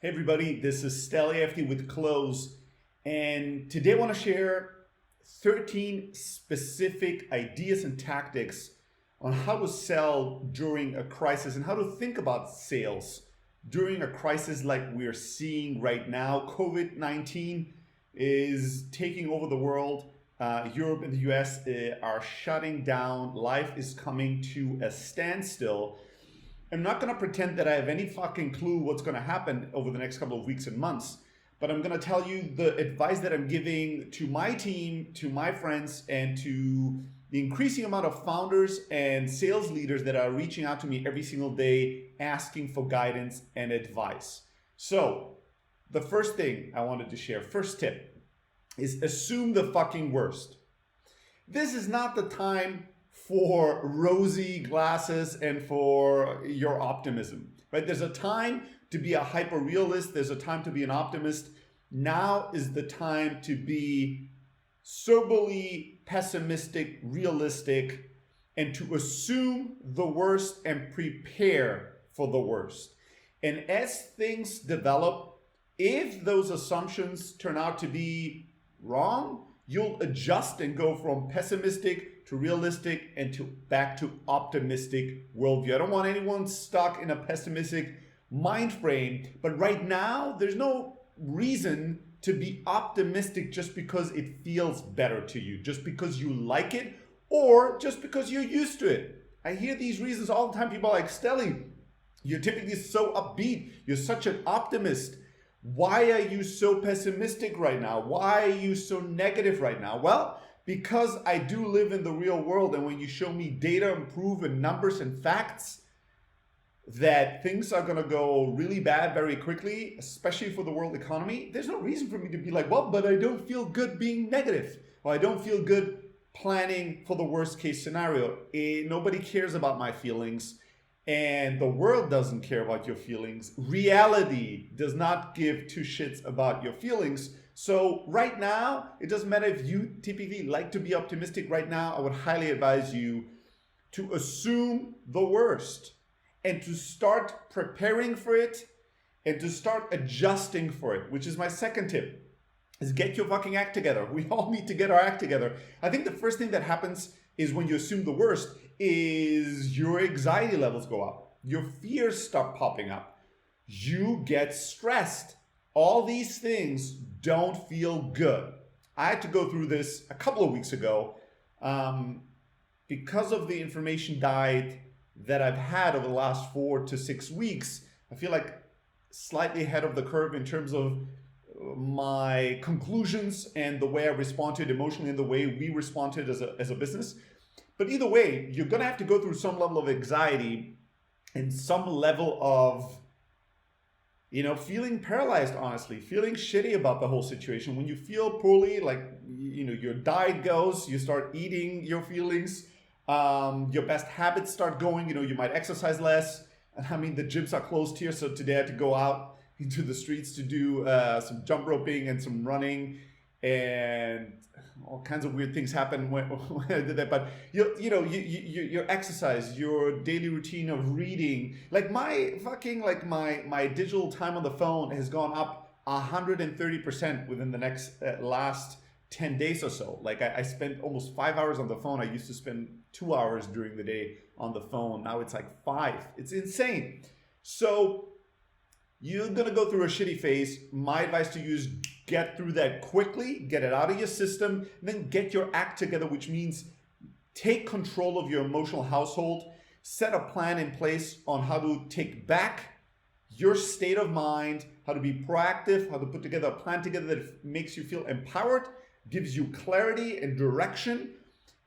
Hey everybody, this is Stelly FD with Close, and today I want to share 13 specific ideas and tactics on how to sell during a crisis and how to think about sales during a crisis like we're seeing right now. COVID-19 is taking over the world. Europe and the US are shutting down. Life is coming to a standstill. I'm not going to pretend that I have any fucking clue what's going to happen over the next couple of weeks and months, but I'm going to tell you the advice that I'm giving to my team, to my friends, and to the increasing amount of founders and sales leaders that are reaching out to me every single day asking for guidance and advice. So, the first thing I wanted to share, first tip, is assume the fucking worst. This is not the time for rosy glasses and for your optimism, right? There's a time to be a hyper realist. There's a time to be an optimist. Now is the time to be soberly pessimistic, realistic, and to assume the worst and prepare for the worst. And as things develop, if those assumptions turn out to be wrong, you'll adjust and go from pessimistic to realistic and to back to optimistic worldview. I don't want anyone stuck in a pessimistic mind frame, but right now there's no reason to be optimistic just because it feels better to you, just because you like it, or just because you're used to it. I hear these reasons all the time. People are like, Stelly, you're typically so upbeat. You're such an optimist. Why are you so pessimistic right now? Why are you so negative right now? Well, because I do live in the real world, and when you show me data and proof and numbers and facts that things are going to go really bad very quickly, especially for the world economy, there's no reason for me to be like, well, but I don't feel good being negative, or I don't feel good planning for the worst case scenario. Nobody cares about my feelings. And the world doesn't care about your feelings. Reality does not give two shits about your feelings. So right now, it doesn't matter if you typically like to be optimistic right now, I would highly advise you to assume the worst and to start preparing for it and to start adjusting for it, which is my second tip, is get your fucking act together. We all need to get our act together. I think the first thing that happens is when you assume the worst is your anxiety levels go up. Your fears start popping up. You get stressed. All these things don't feel good. I had to go through this a couple of weeks ago because of the information diet that I've had over the last 4 to 6 weeks. I feel like slightly ahead of the curve in terms of my conclusions and the way I respond to it emotionally and the way we respond to it as a business. But either way, you're going to have to go through some level of anxiety and some level of, feeling paralyzed, honestly, feeling shitty about the whole situation. When you feel poorly, like, your diet goes, you start eating your feelings, your best habits start going, you might exercise less. I mean, the gyms are closed here, so today I had to go out into the streets to do some jump roping and some running, and all kinds of weird things happen when I did that. But your exercise, your daily routine of reading, like my digital time on the phone has gone up 130% within the last 10 days or so. Like I spent almost 5 hours on the phone. I used to spend 2 hours during the day on the phone. Now it's like 5. It's insane. So you're going to go through a shitty phase. My advice to you is get through that quickly, get it out of your system, and then get your act together, which means take control of your emotional household, set a plan in place on how to take back your state of mind, how to be proactive, how to put together a plan together that makes you feel empowered, gives you clarity and direction,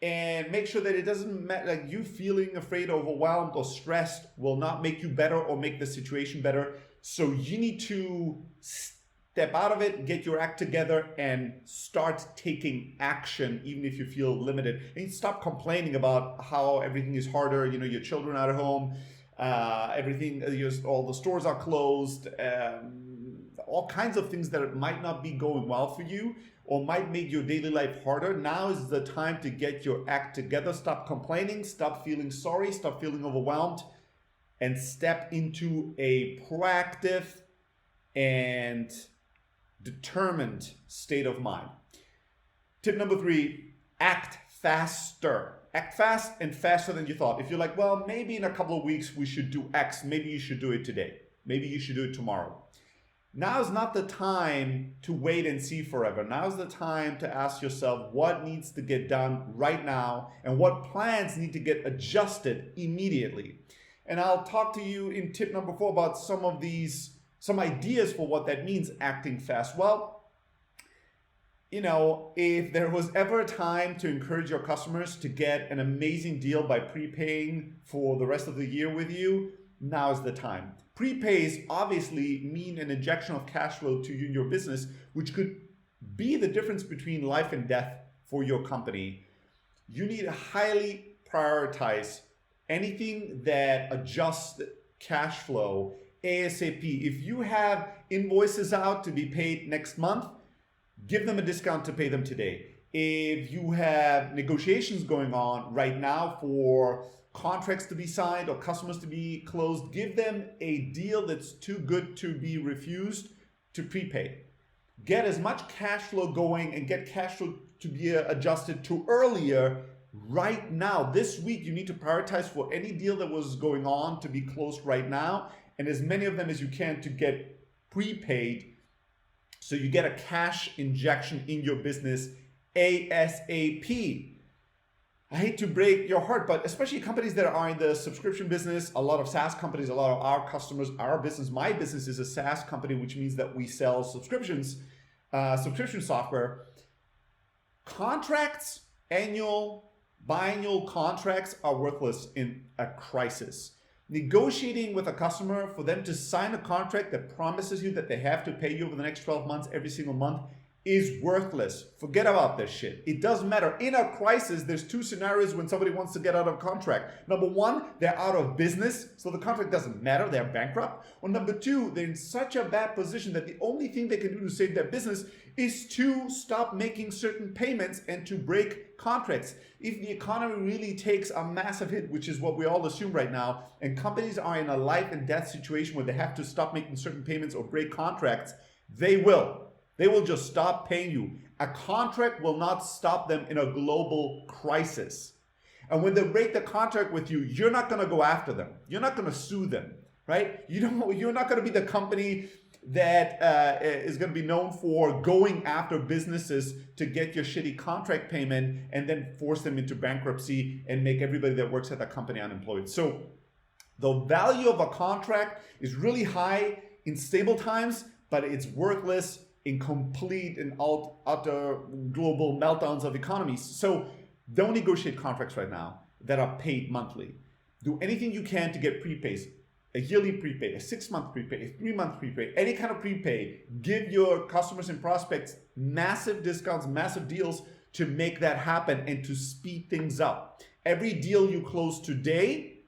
and make sure that it doesn't matter, like you feeling afraid, overwhelmed, or stressed will not make you better or make the situation better. So you need to step out of it, get your act together, and start taking action, even if you feel limited. And stop complaining about how everything is harder. Your children are at home, all the stores are closed, all kinds of things that might not be going well for you or might make your daily life harder. Now is the time to get your act together. Stop complaining, stop feeling sorry, stop feeling overwhelmed, and step into a proactive and determined state of mind. Tip number 3, act faster. Act fast and faster than you thought. If you're like, well, maybe in a couple of weeks we should do X, maybe you should do it today. Maybe you should do it tomorrow. Now is not the time to wait and see forever. Now is the time to ask yourself what needs to get done right now and what plans need to get adjusted immediately. And I'll talk to you in tip number 4 about some ideas for what that means, acting fast. Well, if there was ever a time to encourage your customers to get an amazing deal by prepaying for the rest of the year with you, now is the time. Prepays obviously mean an injection of cash flow to you and your business, which could be the difference between life and death for your company. You need to highly prioritize anything that adjusts cash flow ASAP. If you have invoices out to be paid next month, give them a discount to pay them today. If you have negotiations going on right now for contracts to be signed or customers to be closed, give them a deal that's too good to be refused to prepay. Get as much cash flow going and get cash flow to be adjusted to earlier right now. This week, you need to prioritize for any deal that was going on to be closed right now, and as many of them as you can to get prepaid so you get a cash injection in your business ASAP. I hate to break your heart, but especially companies that are in the subscription business, a lot of SaaS companies, a lot of our customers, our business, my business is a SaaS company, which means that we sell subscription software. Contracts, annual, biannual contracts are worthless in a crisis. Negotiating with a customer for them to sign a contract that promises you that they have to pay you over the next 12 months every single month is worthless. Forget about this shit. It doesn't matter. In a crisis, there's 2 scenarios when somebody wants to get out of contract. Number 1, they're out of business, so the contract doesn't matter, they're bankrupt. Or number 2, they're in such a bad position that the only thing they can do to save their business is to stop making certain payments and to break contracts. If the economy really takes a massive hit, which is what we all assume right now, and companies are in a life and death situation where they have to stop making certain payments or break contracts, they will. They will just stop paying you. A contract will not stop them in a global crisis. And when they break the contract with you, you're not going to go after them. You're not going to sue them, right? You're not going to be the company that is going to be known for going after businesses to get your shitty contract payment and then force them into bankruptcy and make everybody that works at that company unemployed. So the value of a contract is really high in stable times, but it's worthless in complete and utter global meltdowns of economies. So don't negotiate contracts right now that are paid monthly. Do anything you can to get prepays, a yearly prepay, a 6-month prepay, a 3-month prepay, any kind of prepay. Give your customers and prospects massive discounts, massive deals to make that happen and to speed things up. Every deal you close today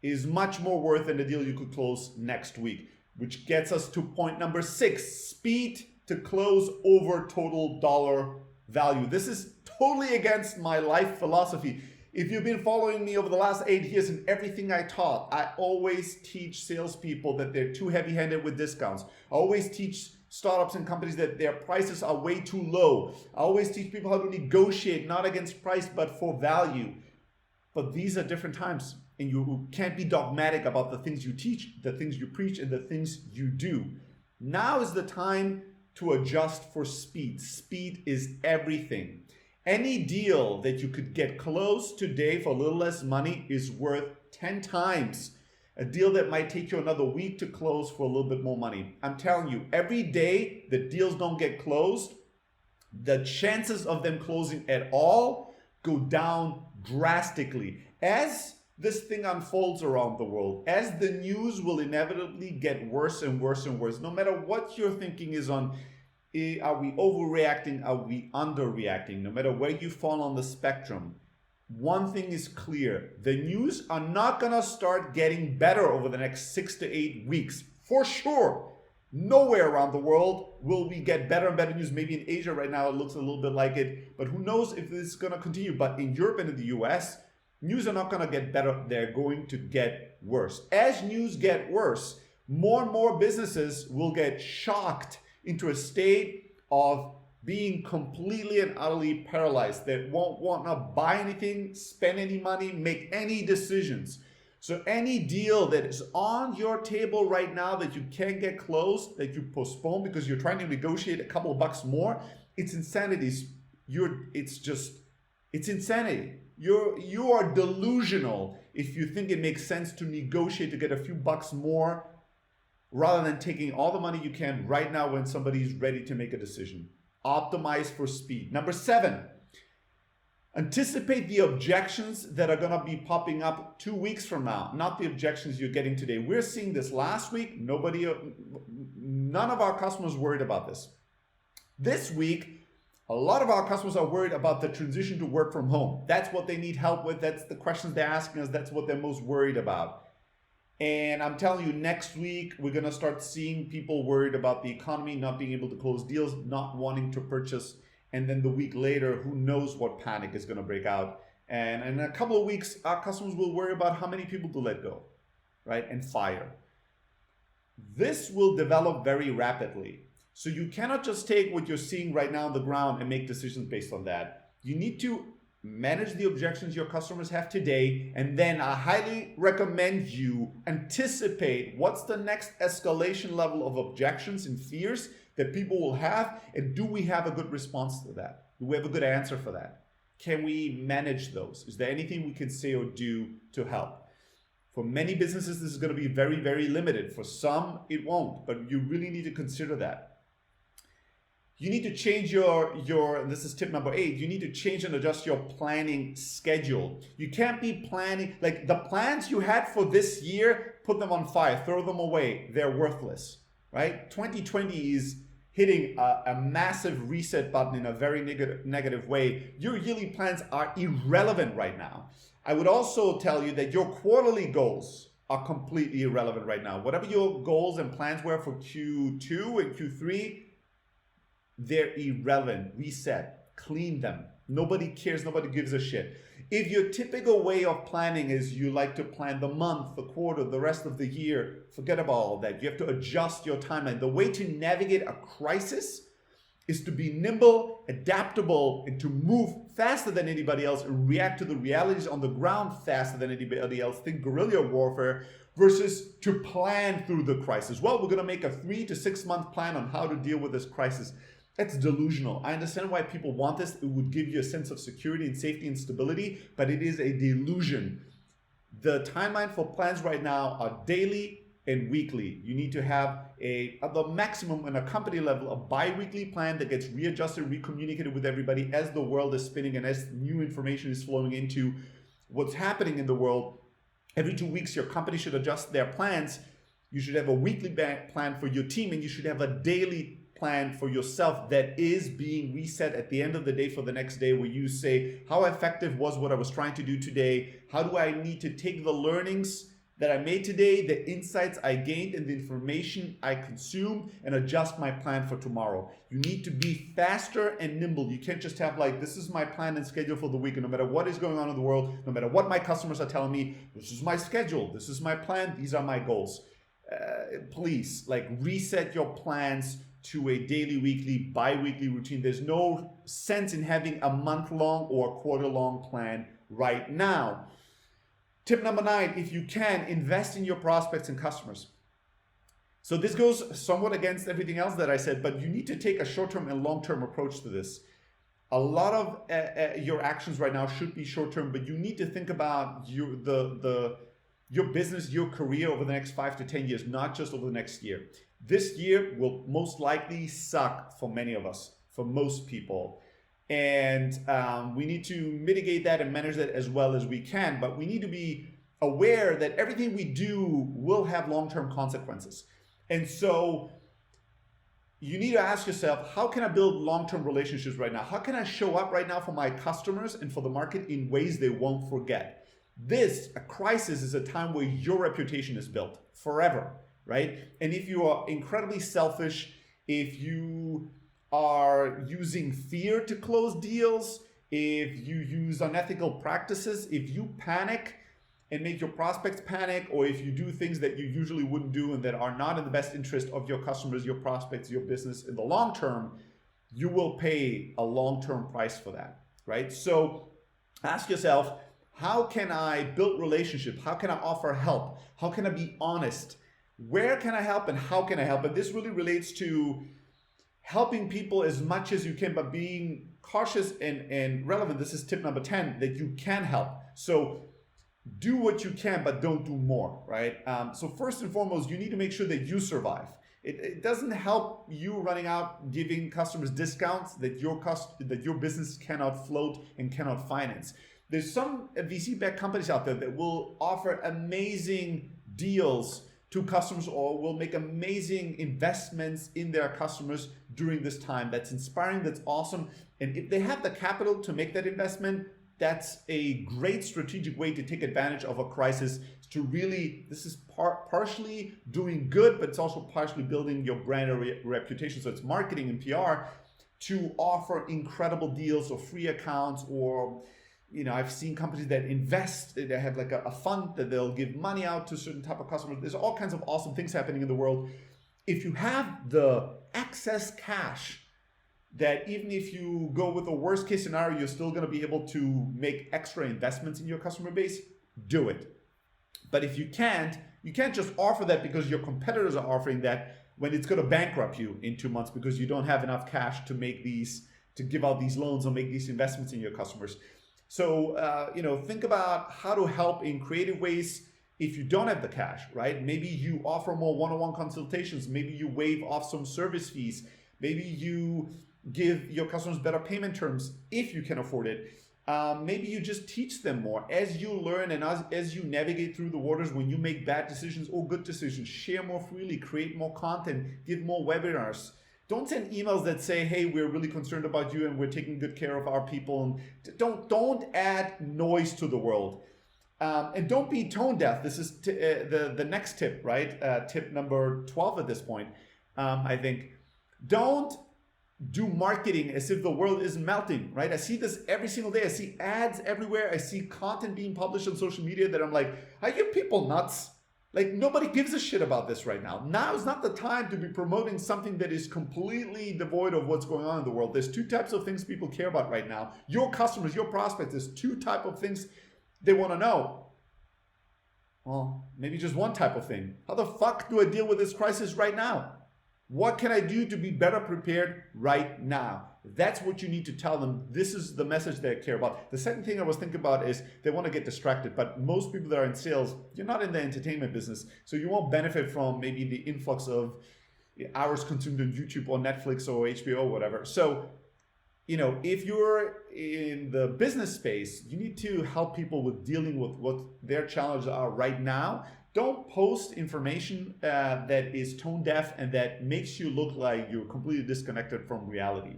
is much more worth than the deal you could close next week, which gets us to point number 6, speed to close over total dollar value. This is totally against my life philosophy. If you've been following me over the last 8 years and everything I taught, I always teach salespeople that they're too heavy-handed with discounts. I always teach startups and companies that their prices are way too low. I always teach people how to negotiate, not against price, but for value. But these are different times, and you can't be dogmatic about the things you teach, the things you preach, and the things you do. Now is the time to adjust for speed. Speed is everything. Any deal that you could get closed today for a little less money is worth 10 times a deal that might take you another week to close for a little bit more money. I'm telling you, every day that deals don't get closed, the chances of them closing at all go down drastically. As this thing unfolds around the world, as the news will inevitably get worse and worse and worse, no matter what your thinking is on, are we overreacting, are we underreacting, no matter where you fall on the spectrum, one thing is clear. The news are not going to start getting better over the next 6 to 8 weeks, for sure. Nowhere around the world will we get better and better news. Maybe in Asia right now it looks a little bit like it, but who knows if this is going to continue. But in Europe and in the US, news are not going to get better. They're going to get worse. As news get worse, More and more businesses will get shocked into a state of being completely and utterly paralyzed. They won't want to buy anything, spend any money, make any decisions. So any deal that is on your table right now that you can't get closed, that you postpone because you're trying to negotiate a couple of bucks more, it's insanity. It's insanity. You are delusional if you think it makes sense to negotiate to get a few bucks more rather than taking all the money you can right now when somebody's ready to make a decision. Optimize for speed. Number 7, anticipate the objections that are going to be popping up 2 weeks from now, not the objections you're getting today. We're seeing this last week. None of our customers worried about this. This week, a lot of our customers are worried about the transition to work from home. That's what they need help with. That's the questions they're asking us. That's what they're most worried about. And I'm telling you, next week, we're going to start seeing people worried about the economy, not being able to close deals, not wanting to purchase. And then the week later, who knows what panic is going to break out. And in a couple of weeks, our customers will worry about how many people to let go, right? And fire. This will develop very rapidly. So you cannot just take what you're seeing right now on the ground and make decisions based on that. You need to manage the objections your customers have today, and then I highly recommend you anticipate what's the next escalation level of objections and fears that people will have, and do we have a good response to that? Do we have a good answer for that? Can we manage those? Is there anything we can say or do to help? For many businesses, this is going to be very, very limited. For some, it won't, but you really need to consider that. You need to change this is tip number 8, you need to change and adjust your planning schedule. You can't be planning, like the plans you had for this year, put them on fire, throw them away. They're worthless, right? 2020 is hitting a massive reset button in a very negative way. Your yearly plans are irrelevant right now. I would also tell you that your quarterly goals are completely irrelevant right now. Whatever your goals and plans were for Q2 and Q3, they're irrelevant. Reset, clean them. Nobody cares, nobody gives a shit. If your typical way of planning is you like to plan the month, the quarter, the rest of the year, forget about all of that. You have to adjust your timeline. The way to navigate a crisis is to be nimble, adaptable, and to move faster than anybody else and react to the realities on the ground faster than anybody else. Think guerrilla warfare versus to plan through the crisis. Well, we're going to make a 3 to 6 month plan on how to deal with this crisis. That's delusional. I understand why people want this. It would give you a sense of security and safety and stability, but it is a delusion. The timeline for plans right now are daily and weekly. You need to have at the maximum on a company level, a bi-weekly plan that gets readjusted, recommunicated with everybody as the world is spinning and as new information is flowing into what's happening in the world. Every 2 weeks, your company should adjust their plans. You should have a weekly plan for your team, and you should have a daily plan for yourself that is being reset at the end of the day for the next day, where you say, how effective was what I was trying to do today? How do I need to take the learnings that I made today, the insights I gained, and the information I consumed, and adjust my plan for tomorrow? You need to be faster and nimble. You can't just have like, this is my plan and schedule for the week, and no matter what is going on in the world, no matter what my customers are telling me, this is my schedule, this is my plan, these are my goals. Please, like, reset your plans to a daily, weekly, bi-weekly routine. There's no sense in having a month-long or a quarter-long plan right now. Tip number 9, if you can, invest in your prospects and customers. So this goes somewhat against everything else that I said, but you need to take a short-term and long-term approach to this. A lot of your actions right now should be short-term, but you need to think about your business, your career over the next 5 to 10 years, not just over the next year. This year will most likely suck for many of us, for most people. And we need to mitigate that and manage that as well as we can. But we need to be aware that everything we do will have long-term consequences. And so you need to ask yourself, how can I build long-term relationships right now? How can I show up right now for my customers and for the market in ways they won't forget? A crisis is a time where your reputation is built forever, right? And if you are incredibly selfish, if you are using fear to close deals, if you use unethical practices, if you panic, and make your prospects panic, or if you do things that you usually wouldn't do and that are not in the best interest of your customers, your prospects, your business in the long term, you will pay a long-term price for that, right? So ask yourself, how can I build relationship? How can I offer help? How can I be honest? Where can I help and how can I help? And this really relates to helping people as much as you can, but being cautious and relevant. This is tip number 10, that you can help. So do what you can, but don't do more, right? So first and foremost, you need to make sure that you survive. It doesn't help you running out giving customers discounts that your business cannot float and cannot finance. There's some VC-backed companies out there that will offer amazing deals to customers or will make amazing investments in their customers during this time. That's inspiring, that's awesome. And if they have the capital to make that investment, that's a great strategic way to take advantage of a crisis to really, this is partially doing good, but it's also partially building your brand or reputation. So it's marketing and PR to offer incredible deals or free accounts, or, I've seen companies that invest, they have like a fund that they'll give money out to certain type of customers. There's all kinds of awesome things happening in the world. If you have the excess cash, that even if you go with the worst case scenario, you're still going to be able to make extra investments in your customer base, do it. But if you can't just offer that because your competitors are offering that when it's going to bankrupt you in 2 months because you don't have enough cash to give out these loans or make these investments in your customers. So, think about how to help in creative ways if you don't have the cash, right? Maybe you offer more one-on-one consultations. Maybe you waive off some service fees. Maybe you give your customers better payment terms if you can afford it. Maybe you just teach them more as you learn and as you navigate through the waters. When you make bad decisions or good decisions, share more freely, create more content, give more webinars. Don't send emails that say, hey, we're really concerned about you and we're taking good care of our people. And don't add noise to the world. And don't be tone deaf. This is the next tip, right? Tip number 12 at this point, I think. Don't do marketing as if the world is melting, right? I see this every single day. I see ads everywhere. I see content being published on social media that I'm like, are you people nuts? Like, nobody gives a shit about this right now. Now is not the time to be promoting something that is completely devoid of what's going on in the world. There's two types of things people care about right now. Your customers, your prospects, there's two types of things they want to know. Well, maybe just one type of thing. How the fuck do I deal with this crisis right now? What can I do to be better prepared right now? That's what you need to tell them. This is the message they care about. The second thing I was thinking about is they want to get distracted, but most people that are in sales, you're not in the entertainment business, so you won't benefit from maybe the influx of hours consumed on YouTube or Netflix or HBO or whatever. So, if you're in the business space, you need to help people with dealing with what their challenges are right now. Don't post information that is tone deaf and that makes you look like you're completely disconnected from reality.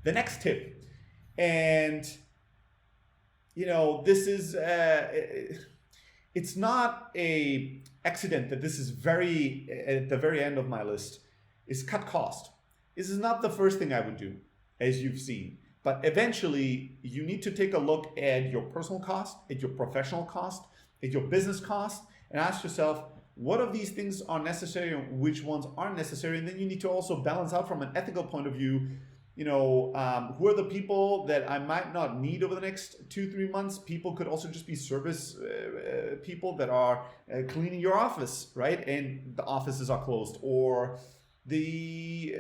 The next tip, and this is, it's not a accident that this is at the very end of my list, is cut cost. This is not the first thing I would do, as you've seen, but eventually you need to take a look at your personal cost, at your professional cost, at your business cost, and ask yourself, what of these things are necessary and which ones aren't necessary? And then you need to also balance out from an ethical point of view, who are the people that I might not need over the next 2-3 months. People could also just be service people that are cleaning your office, right? And the offices are closed, or the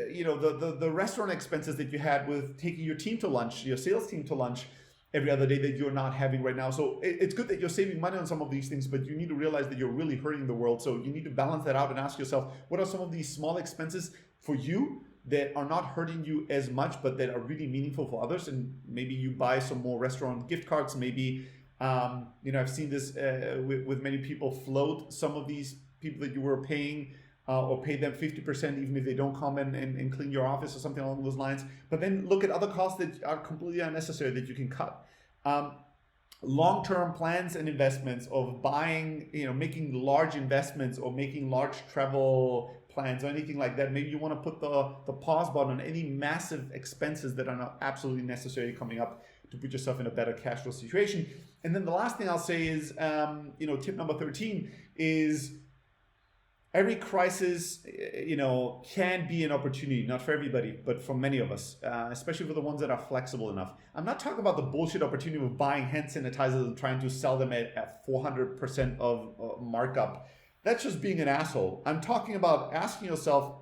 restaurant expenses that you had with taking your team to lunch, your sales team to lunch every other day that you're not having right now. So it's good that you're saving money on some of these things, but you need to realize that you're really hurting the world. So you need to balance that out and ask yourself, what are some of these small expenses for you that are not hurting you as much, but that are really meaningful for others? And maybe you buy some more restaurant gift cards. Maybe, I've seen this with many people, float some of these people that you were paying or pay them 50% even if they don't come and clean your office or something along those lines. But then look at other costs that are completely unnecessary that you can cut. Long-term plans and investments of buying, making large investments or making large travel plans or anything like that. Maybe you want to put the pause button on any massive expenses that are not absolutely necessary coming up to put yourself in a better cash flow situation. And then the last thing I'll say is, tip number 13 is every crisis, can be an opportunity, not for everybody, but for many of us, especially for the ones that are flexible enough. I'm not talking about the bullshit opportunity of buying hand sanitizers and trying to sell them at 400% of markup. That's just being an asshole. I'm talking about asking yourself,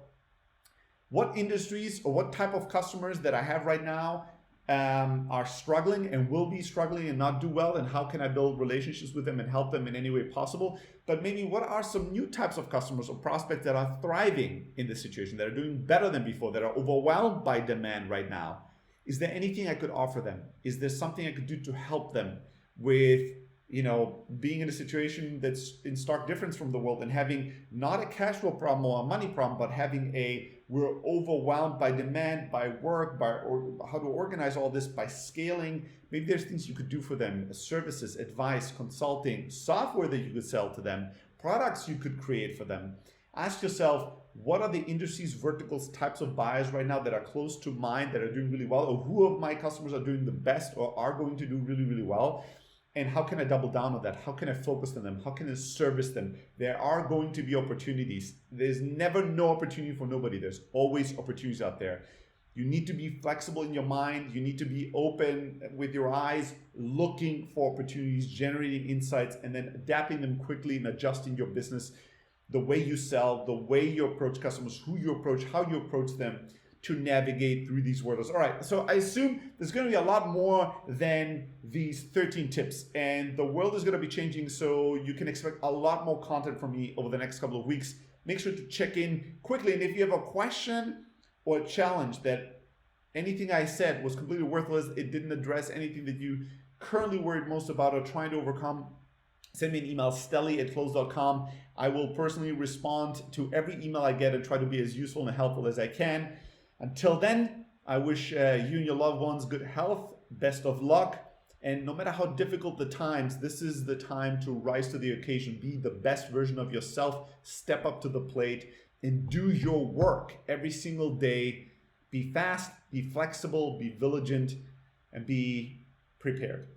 what industries or what type of customers that I have right now are struggling and will be struggling and not do well, and how can I build relationships with them and help them in any way possible? But maybe what are some new types of customers or prospects that are thriving in this situation, that are doing better than before, that are overwhelmed by demand right now? Is there anything I could offer them? Is there something I could do to help them with being in a situation that's in stark difference from the world and having not a cash flow problem or a money problem, but having we're overwhelmed by demand, by work, or how to organize all this, by scaling. Maybe there's things you could do for them, services, advice, consulting, software that you could sell to them, products you could create for them. Ask yourself, what are the industries, verticals, types of buyers right now that are close to mine, that are doing really well, or who of my customers are doing the best or are going to do really, really well? And how can I double down on that? How can I focus on them? How can I service them? There are going to be opportunities. There's never no opportunity for nobody. There's always opportunities out there. You need to be flexible in your mind. You need to be open with your eyes, looking for opportunities, generating insights, and then adapting them quickly and adjusting your business, the way you sell, the way you approach customers, who you approach, how you approach them, to navigate through these worlds. All right, so I assume there's going to be a lot more than these 13 tips, and the world is going to be changing, so you can expect a lot more content from me over the next couple of weeks. Make sure to check in quickly, and if you have a question or a challenge that anything I said was completely worthless, it didn't address anything that you currently worried most about or trying to overcome, send me an email, stelly@close.com. I will personally respond to every email I get and try to be as useful and helpful as I can. Until then, I wish you and your loved ones good health, best of luck, and no matter how difficult the times, this is the time to rise to the occasion, be the best version of yourself, step up to the plate, and do your work every single day. Be fast, be flexible, be vigilant, and be prepared.